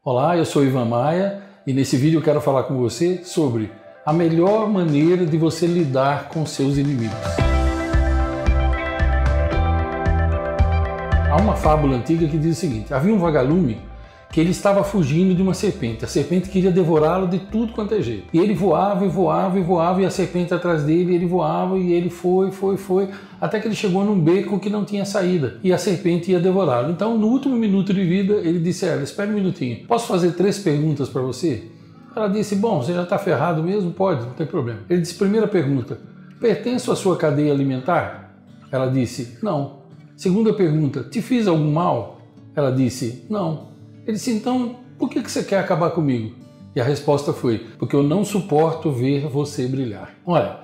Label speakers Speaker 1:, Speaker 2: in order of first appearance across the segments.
Speaker 1: Olá, eu sou Ivan Maia e nesse vídeo eu quero falar com você sobre a melhor maneira de você lidar com seus inimigos. Há uma fábula antiga que diz o seguinte: havia um vagalume que ele estava fugindo de uma serpente. A serpente queria devorá-lo de tudo quanto é jeito. E ele voava e voava e voava e a serpente atrás dele, ele voava e ele foi, até que ele chegou num beco que não tinha saída e a serpente ia devorá-lo. Então, no último minuto de vida, ele disse a ela: espera um minutinho, posso fazer 3 perguntas para você? Ela disse: bom, você já está ferrado mesmo? Pode, não tem problema. Ele disse: primeira pergunta, pertenço à sua cadeia alimentar? Ela disse: não. Segunda pergunta, te fiz algum mal? Ela disse: não. Ele disse: então, por que você quer acabar comigo? E a resposta foi: porque eu não suporto ver você brilhar. Olha,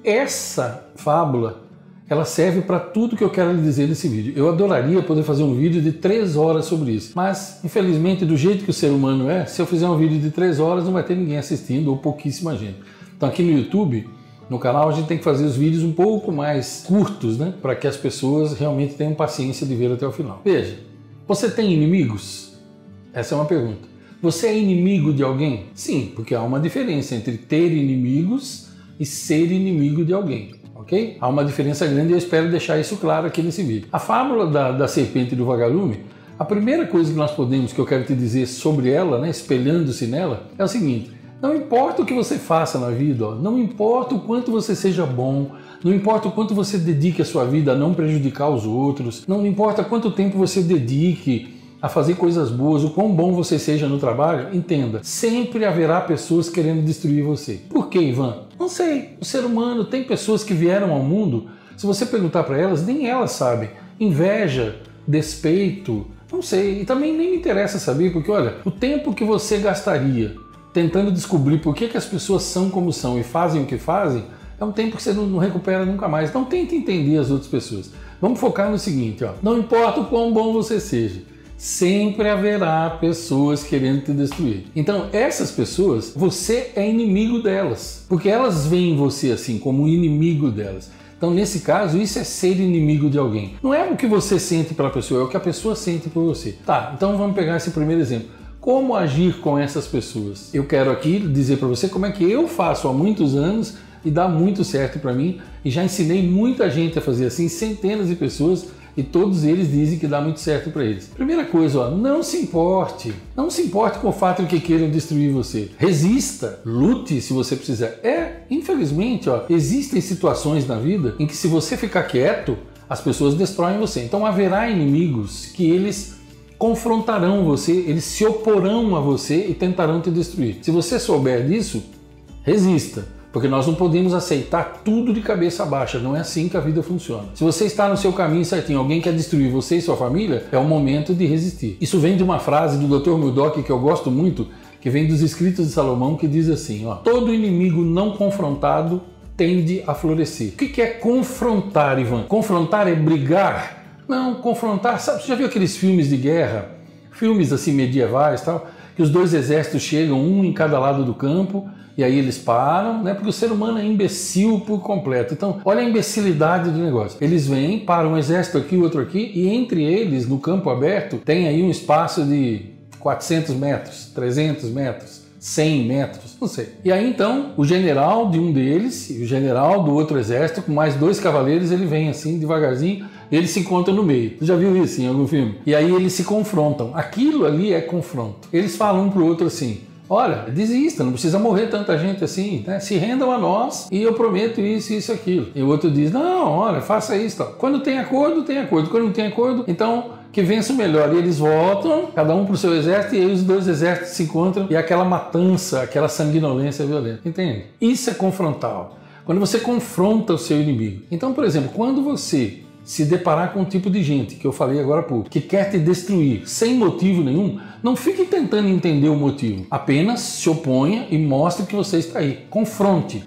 Speaker 1: essa fábula, ela serve para tudo que eu quero lhe dizer nesse vídeo. Eu adoraria poder fazer um vídeo de 3 horas sobre isso, mas infelizmente, do jeito que o ser humano é, se eu fizer um vídeo de 3 horas não vai ter ninguém assistindo ou pouquíssima gente. Então aqui no YouTube, no canal, a gente tem que fazer os vídeos um pouco mais curtos, né, para que as pessoas realmente tenham paciência de ver até o final. Veja, você tem inimigos? Essa é uma pergunta. Você é inimigo de alguém? Sim, porque há uma diferença entre ter inimigos e ser inimigo de alguém, ok? Há uma diferença grande e eu espero deixar isso claro aqui nesse vídeo. A fábula da serpente e do vagalume, a primeira coisa que eu quero te dizer sobre ela, né, espelhando-se nela, é o seguinte: não importa o que você faça na vida, não importa o quanto você seja bom, não importa o quanto você dedique a sua vida a não prejudicar os outros, não importa quanto tempo você dedique a fazer coisas boas, o quão bom você seja no trabalho, entenda, sempre haverá pessoas querendo destruir você. Por quê, Ivan? Não sei. O ser humano tem pessoas que vieram ao mundo, se você perguntar para elas, nem elas sabem. Inveja, despeito, não sei. E também nem me interessa saber, porque olha, o tempo que você gastaria tentando descobrir por que as pessoas são como são e fazem o que fazem, é um tempo que você não recupera nunca mais. Então tente entender as outras pessoas. Vamos focar no seguinte, ó. Não importa o quão bom você seja, sempre haverá pessoas querendo te destruir. Então, essas pessoas, você é inimigo delas, porque elas veem você assim, como inimigo delas. Então, nesse caso, isso é ser inimigo de alguém. Não é o que você sente pela pessoa, é o que a pessoa sente por você. Tá, então vamos pegar esse primeiro exemplo. Como agir com essas pessoas? Eu quero aqui dizer para você como é que eu faço há muitos anos e dá muito certo para mim, e já ensinei muita gente a fazer assim, centenas de pessoas, e todos eles dizem que dá muito certo para eles. Primeira coisa, ó, não se importe com o fato de que queiram destruir você. Resista, lute se você precisar. Infelizmente, ó, existem situações na vida em que se você ficar quieto, as pessoas destroem você. Então haverá inimigos que eles confrontarão você, eles se oporão a você e tentarão te destruir. Se você souber disso, resista. Porque nós não podemos aceitar tudo de cabeça baixa, não é assim que a vida funciona. Se você está no seu caminho certinho, alguém quer destruir você e sua família, é o momento de resistir. Isso vem de uma frase do Dr. Murdock que eu gosto muito, que vem dos Escritos de Salomão, que diz assim, ó: todo inimigo não confrontado tende a florescer. O que é confrontar, Ivan? Confrontar é brigar? Não, confrontar, sabe, você já viu aqueles filmes de guerra, filmes assim medievais e tal, que os 2 exércitos chegam, um em cada lado do campo, e aí eles param, né? Porque o ser humano é imbecil por completo. Então, olha a imbecilidade do negócio. Eles vêm, param um exército aqui, outro aqui, e entre eles, no campo aberto, tem aí um espaço de 400 metros, 300 metros, 100 metros, não sei. E aí então, o general de um deles e o general do outro exército, com mais 2 cavaleiros, ele vem assim, devagarzinho, e eles se encontram no meio. Você já viu isso em algum filme? E aí eles se confrontam. Aquilo ali é confronto. Eles falam um pro outro assim: olha, desista, não precisa morrer tanta gente assim, né? Se rendam a nós e eu prometo isso, isso, aquilo. E o outro diz: não, olha, faça isso, tal. Quando tem acordo, tem acordo. Quando não tem acordo, então que vença o melhor. E eles voltam, cada um pro seu exército, e aí os 2 exércitos se encontram e aquela matança, aquela sanguinolência violenta. Entende? Isso é confrontar. Quando você confronta o seu inimigo. Então, por exemplo, quando você se deparar com um tipo de gente, que eu falei agora há pouco, que quer te destruir sem motivo nenhum, não fique tentando entender o motivo. Apenas se oponha e mostre que você está aí. Confronte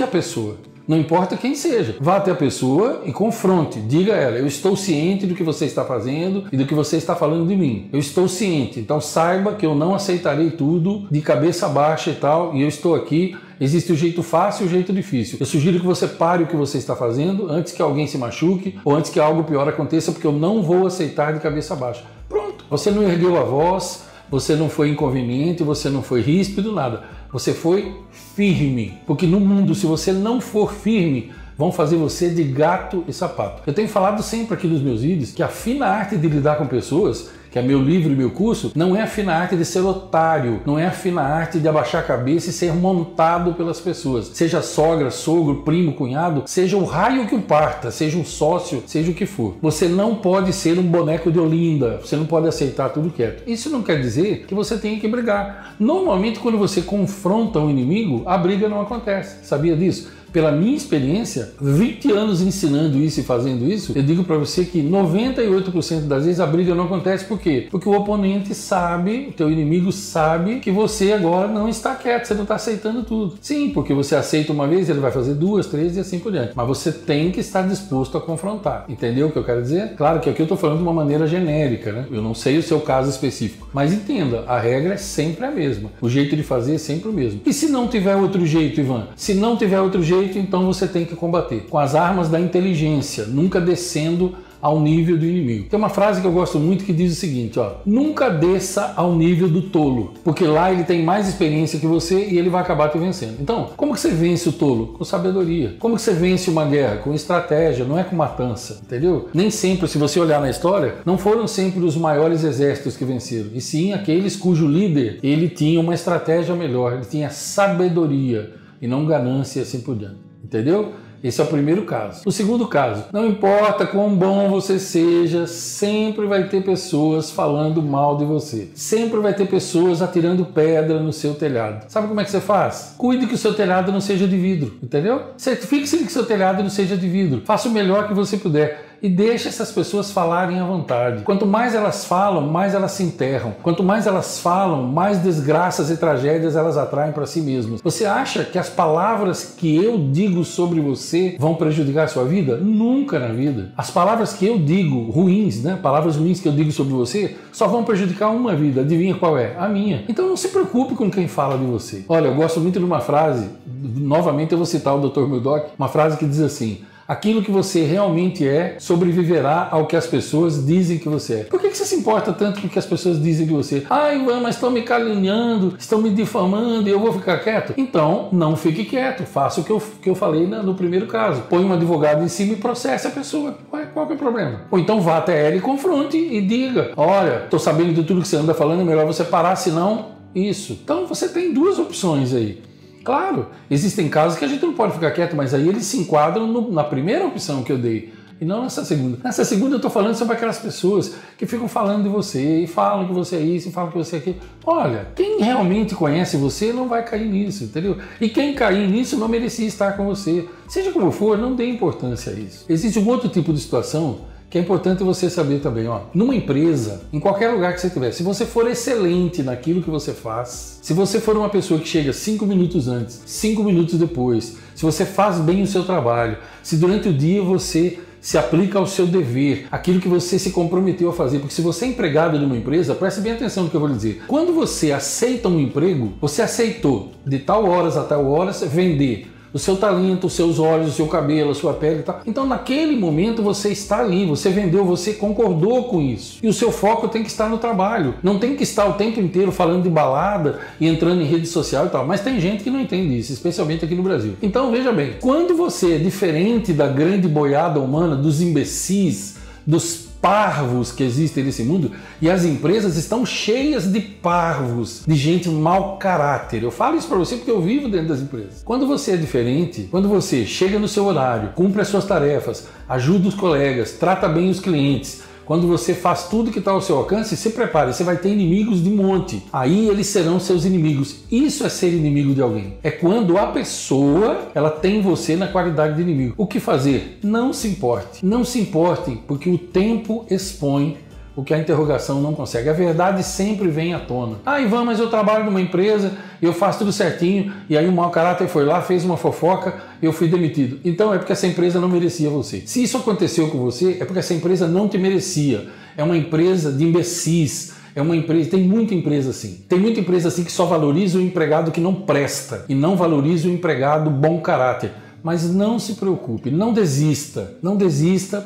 Speaker 1: a pessoa. Não importa quem seja. Vá até a pessoa e confronte. Diga a ela: eu estou ciente do que você está fazendo e do que você está falando de mim. Eu estou ciente. Então saiba que eu não aceitarei tudo de cabeça baixa e tal. E eu estou aqui. Existe o jeito fácil e o jeito difícil. Eu sugiro que você pare o que você está fazendo antes que alguém se machuque ou antes que algo pior aconteça, porque eu não vou aceitar de cabeça baixa. Pronto. Você não ergueu a voz, você não foi inconveniente, você não foi ríspido, nada. Você foi firme. Porque no mundo, se você não for firme, vão fazer você de gato e sapato. Eu tenho falado sempre aqui nos meus vídeos que a fina arte de lidar com pessoas, que é meu livro e meu curso, não é a fina arte de ser otário, não é a fina arte de abaixar a cabeça e ser montado pelas pessoas. Seja sogra, sogro, primo, cunhado, seja o raio que o parta, seja um sócio, seja o que for. Você não pode ser um boneco de Olinda, você não pode aceitar tudo quieto. Isso não quer dizer que você tenha que brigar. Normalmente, quando você confronta um inimigo, a briga não acontece. Sabia disso? Pela minha experiência, 20 anos ensinando isso e fazendo isso, eu digo para você que 98% das vezes a briga não acontece. Por quê? Porque o oponente sabe, o teu inimigo sabe que você agora não está quieto, você não está aceitando tudo. Sim, porque você aceita uma vez, ele vai fazer 2, 3 e assim por diante. Mas você tem que estar disposto a confrontar. Entendeu o que eu quero dizer? Claro que aqui eu estou falando de uma maneira genérica, né? Eu não sei o seu caso específico. Mas entenda, a regra é sempre a mesma. O jeito de fazer é sempre o mesmo. E se não tiver outro jeito, Ivan? Se não tiver outro jeito, então você tem que combater com as armas da inteligência, nunca descendo ao nível do inimigo. Tem uma frase que eu gosto muito que diz o seguinte, ó: nunca desça ao nível do tolo, porque lá ele tem mais experiência que você e ele vai acabar te vencendo. Então, como que você vence o tolo? Com sabedoria. Como que você vence uma guerra? Com estratégia, não é com matança, entendeu? Nem sempre, se você olhar na história, não foram sempre os maiores exércitos que venceram, e sim aqueles cujo líder, ele tinha uma estratégia melhor, ele tinha sabedoria e não ganância e assim por diante. Entendeu? Esse é o primeiro caso. O segundo caso, não importa quão bom você seja, sempre vai ter pessoas falando mal de você. Sempre vai ter pessoas atirando pedra no seu telhado. Sabe como é que você faz? Cuide que o seu telhado não seja de vidro, entendeu? Certifique-se que o seu telhado não seja de vidro. Faça o melhor que você puder. E deixe essas pessoas falarem à vontade. Quanto mais elas falam, mais elas se enterram. Quanto mais elas falam, mais desgraças e tragédias elas atraem para si mesmas. Você acha que as palavras que eu digo sobre você vão prejudicar a sua vida? Nunca na vida. As palavras que eu digo, ruins, né? Palavras ruins que eu digo sobre você, só vão prejudicar uma vida. Adivinha qual é? A minha. Então não se preocupe com quem fala de você. Olha, eu gosto muito de uma frase, novamente eu vou citar o Dr. Murdock, uma frase que diz assim: aquilo que você realmente é sobreviverá ao que as pessoas dizem que você é. Por que você se importa tanto com o que as pessoas dizem de você? Ah, Ivan, mas estão me caluniando, estão me difamando e eu vou ficar quieto? Então, não fique quieto. Faça o que eu falei no primeiro caso. Põe um advogado em cima e processe a pessoa. Qual que é o problema? Ou então vá até ela e confronte e diga: olha, estou sabendo de tudo que você anda falando, é melhor você parar, senão isso. Então você tem duas opções aí. Claro, existem casos que a gente não pode ficar quieto, mas aí eles se enquadram na primeira opção que eu dei, e não nessa segunda. Nessa segunda eu estou falando sobre aquelas pessoas que ficam falando de você, e falam que você é isso, e falam que você é aquilo. Olha, quem realmente conhece você não vai cair nisso, entendeu? E quem cair nisso não merecia estar com você. Seja como for, não dê importância a isso. Existe um outro tipo de situação que é importante você saber também, ó. Numa empresa, em qualquer lugar que você estiver, se você for excelente naquilo que você faz, se você for uma pessoa que chega 5 minutos antes, 5 minutos depois, se você faz bem o seu trabalho, se durante o dia você se aplica ao seu dever, aquilo que você se comprometeu a fazer, porque se você é empregado de uma empresa, preste bem atenção no que eu vou lhe dizer. Quando você aceita um emprego, você aceitou de tal horas a tal horas vender o seu talento, os seus olhos, o seu cabelo, a sua pele e tal. Então, naquele momento, você está ali, você vendeu, você concordou com isso. E o seu foco tem que estar no trabalho. Não tem que estar o tempo inteiro falando de balada e entrando em rede social e tal. Mas tem gente que não entende isso, especialmente aqui no Brasil. Então, veja bem, quando você é diferente da grande boiada humana, dos imbecis, dos parvos que existem nesse mundo, e as empresas estão cheias de parvos, de gente mau caráter. Eu falo isso para você porque eu vivo dentro das empresas. Quando você é diferente, quando você chega no seu horário, cumpre as suas tarefas, ajuda os colegas, trata bem os clientes, quando você faz tudo que está ao seu alcance, se prepare, você vai ter inimigos de monte. Aí eles serão seus inimigos. Isso é ser inimigo de alguém. É quando a pessoa, ela tem você na qualidade de inimigo. O que fazer? Não se importe. Não se importe, porque o tempo expõe o que a interrogação não consegue. A verdade sempre vem à tona. Ah, Ivan, mas eu trabalho numa empresa, eu faço tudo certinho, e aí o mau caráter foi lá, fez uma fofoca, eu fui demitido. Então é porque essa empresa não merecia você. Se isso aconteceu com você, é porque essa empresa não te merecia. É uma empresa de imbecis. É uma empresa, tem muita empresa assim. Tem muita empresa assim que só valoriza o empregado que não presta e não valoriza o empregado bom caráter. Mas não se preocupe, não desista,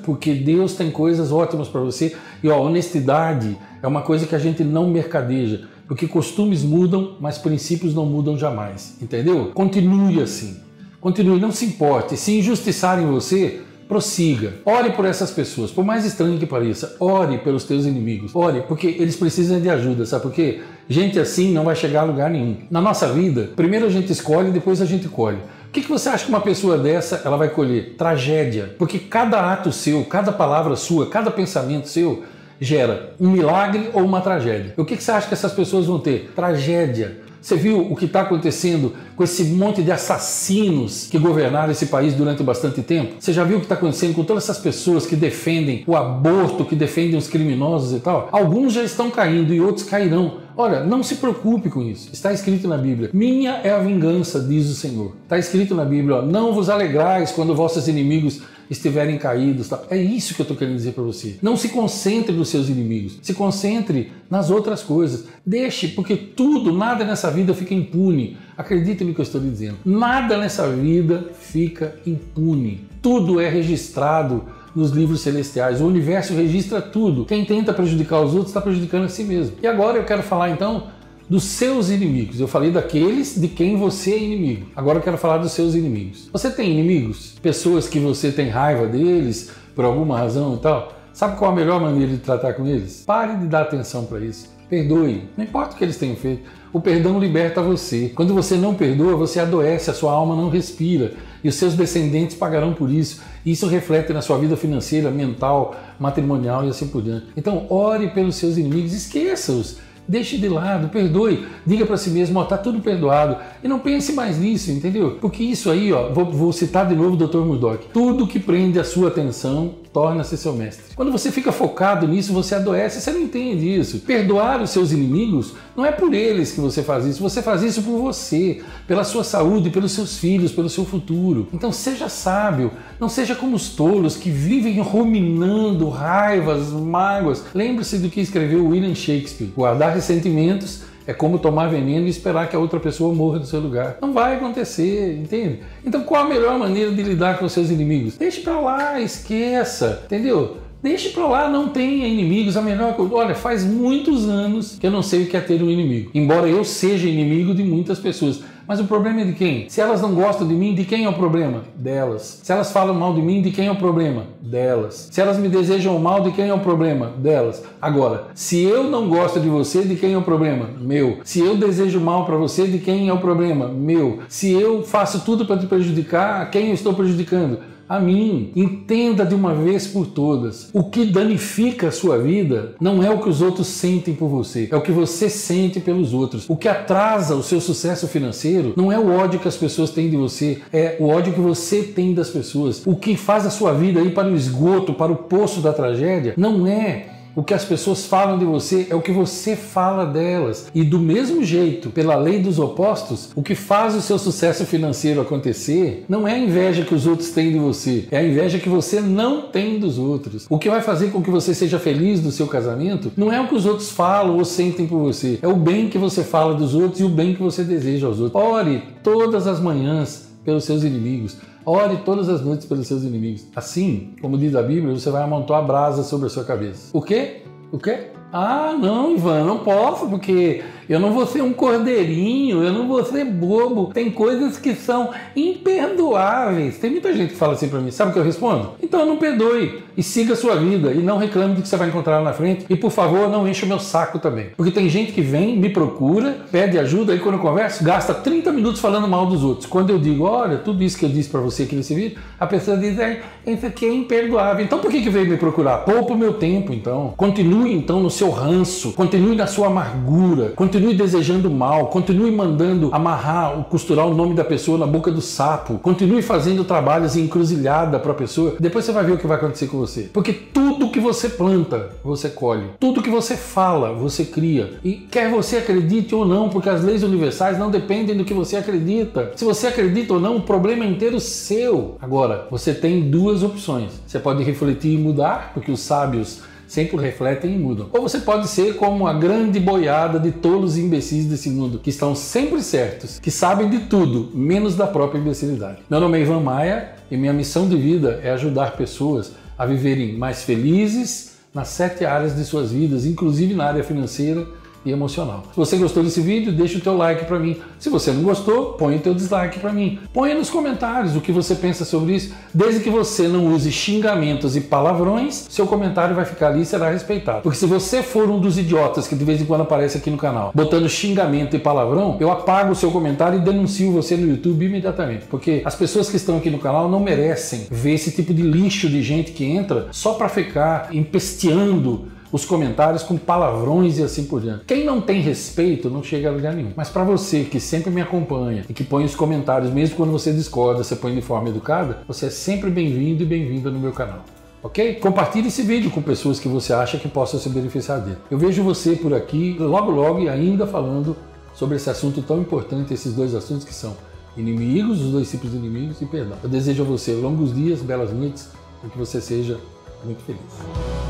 Speaker 1: porque Deus tem coisas ótimas para você. E ó, honestidade é uma coisa que a gente não mercadeja. Porque costumes mudam, mas princípios não mudam jamais. Entendeu? Continue assim. Continue, não se importe. Se injustiçarem você, prossiga. Ore por essas pessoas. Por mais estranho que pareça, ore pelos teus inimigos. Ore, porque eles precisam de ajuda, sabe por quê? Gente assim não vai chegar a lugar nenhum. Na nossa vida, primeiro a gente escolhe, depois a gente colhe. O que você acha que uma pessoa dessa ela vai colher? Tragédia. Porque cada ato seu, cada palavra sua, cada pensamento seu gera um milagre ou uma tragédia. O que você acha que essas pessoas vão ter? Tragédia. Você viu o que está acontecendo com esse monte de assassinos que governaram esse país durante bastante tempo? Você já viu o que está acontecendo com todas essas pessoas que defendem o aborto, que defendem os criminosos e tal? Alguns já estão caindo e outros cairão. Olha, não se preocupe com isso. Está escrito na Bíblia. Minha é a vingança, diz o Senhor. Está escrito na Bíblia, ó, não vos alegrais quando vossos inimigos estiverem caídos. Tá? É isso que eu estou querendo dizer para você. Não se concentre nos seus inimigos. Se concentre nas outras coisas. Deixe, porque tudo, nada nessa vida fica impune. Acredite no que eu estou lhe dizendo. Nada nessa vida fica impune. Tudo é registrado nos livros celestiais. O universo registra tudo. Quem tenta prejudicar os outros está prejudicando a si mesmo. E agora eu quero falar então dos seus inimigos. Eu falei daqueles de quem você é inimigo. Agora eu quero falar dos seus inimigos. Você tem inimigos? Pessoas que você tem raiva deles por alguma razão e tal? Sabe qual a melhor maneira de tratar com eles? Pare de dar atenção para isso. Perdoe. Não importa o que eles tenham feito. O perdão liberta você. Quando você não perdoa, você adoece, a sua alma não respira. E os seus descendentes pagarão por isso. Isso reflete na sua vida financeira, mental, matrimonial e assim por diante. Então, ore pelos seus inimigos, esqueça-os. Deixe de lado, perdoe, diga para si mesmo, ó, tá tudo perdoado. E não pense mais nisso, entendeu? Porque isso aí, ó, vou citar de novo o Dr. Murdock. Tudo que prende a sua atenção torna-se seu mestre. Quando você fica focado nisso, você adoece, você não entende isso. Perdoar os seus inimigos não é por eles que você faz isso, você faz isso por você, pela sua saúde, pelos seus filhos, pelo seu futuro. Então seja sábio, não seja como os tolos que vivem ruminando raivas, mágoas. Lembre-se do que escreveu William Shakespeare. Guardar ressentimentos é como tomar veneno e esperar que a outra pessoa morra do seu lugar. Não vai acontecer, entende? Então qual a melhor maneira de lidar com os seus inimigos? Deixe pra lá, esqueça, entendeu? Deixe pra lá, não tenha inimigos. A melhor coisa, olha, faz muitos anos que eu não sei o que é ter um inimigo. Embora eu seja inimigo de muitas pessoas. Mas o problema é de quem? Se elas não gostam de mim, de quem é o problema? Delas. Se elas falam mal de mim, de quem é o problema? Delas. Se elas me desejam mal, de quem é o problema? Delas. Agora, se eu não gosto de você, de quem é o problema? Meu. Se eu desejo mal para você, de quem é o problema? Meu. Se eu faço tudo para te prejudicar, a quem eu estou prejudicando? A mim. Entenda de uma vez por todas. O que danifica a sua vida não é o que os outros sentem por você, é o que você sente pelos outros. O que atrasa o seu sucesso financeiro não é o ódio que as pessoas têm de você, é o ódio que você tem das pessoas. O que faz a sua vida ir para o esgoto, para o poço da tragédia, não é o que as pessoas falam de você, é o que você fala delas. E do mesmo jeito, pela lei dos opostos, o que faz o seu sucesso financeiro acontecer não é a inveja que os outros têm de você, é a inveja que você não tem dos outros. O que vai fazer com que você seja feliz no seu casamento não é o que os outros falam ou sentem por você, é o bem que você fala dos outros e o bem que você deseja aos outros. Ore todas as manhãs pelos seus inimigos. Ore todas as noites pelos seus inimigos. Assim, como diz a Bíblia, você vai amontoar brasas sobre a sua cabeça. O quê? O quê? Ah, não, Ivan, não posso, porque eu não vou ser um cordeirinho, eu não vou ser bobo. Tem coisas que são imperdoáveis. Tem muita gente que fala assim pra mim, sabe o que eu respondo? Então não perdoe e siga a sua vida e não reclame do que você vai encontrar lá na frente. E por favor, não encha o meu saco também. Porque tem gente que vem, me procura, pede ajuda e quando eu converso, gasta 30 minutos falando mal dos outros. Quando eu digo, olha, tudo isso que eu disse pra você aqui nesse vídeo, a pessoa diz, isso aqui é imperdoável. Então por que veio me procurar? Poupa o meu tempo, então. Continue então no seu ranço, continue na sua amargura, continue desejando mal, continue mandando amarrar, costurar o nome da pessoa na boca do sapo, continue fazendo trabalhos em encruzilhada para a pessoa, depois você vai ver o que vai acontecer com você. Porque tudo que você planta, você colhe. Tudo que você fala, você cria. E quer você acredite ou não, porque as leis universais não dependem do que você acredita. Se você acredita ou não, o problema é inteiro seu. Agora, você tem duas opções. Você pode refletir e mudar, porque os sábios sempre refletem e mudam. Ou você pode ser como a grande boiada de tolos e imbecis desse mundo, que estão sempre certos, que sabem de tudo, menos da própria imbecilidade. Meu nome é Ivan Maia e minha missão de vida é ajudar pessoas a viverem mais felizes nas 7 áreas de suas vidas, inclusive na área financeira e emocional. Se você gostou desse vídeo, deixa o teu like para mim. Se você não gostou, põe o teu dislike para mim. Põe nos comentários o que você pensa sobre isso. Desde que você não use xingamentos e palavrões, seu comentário vai ficar ali e será respeitado. Porque se você for um dos idiotas que de vez em quando aparece aqui no canal, botando xingamento e palavrão, eu apago o seu comentário e denuncio você no YouTube imediatamente. Porque as pessoas que estão aqui no canal não merecem ver esse tipo de lixo de gente que entra só para ficar empesteando os comentários com palavrões e assim por diante. Quem não tem respeito não chega a lugar nenhum. Mas para você que sempre me acompanha e que põe os comentários, mesmo quando você discorda, você põe de forma educada, você é sempre bem-vindo e bem-vinda no meu canal. Ok? Compartilhe esse vídeo com pessoas que você acha que possam se beneficiar dele. Eu vejo você por aqui, logo e ainda falando sobre esse assunto tão importante, esses dois assuntos que são inimigos, os dois tipos de inimigos e perdão. Eu desejo a você longos dias, belas noites e que você seja muito feliz.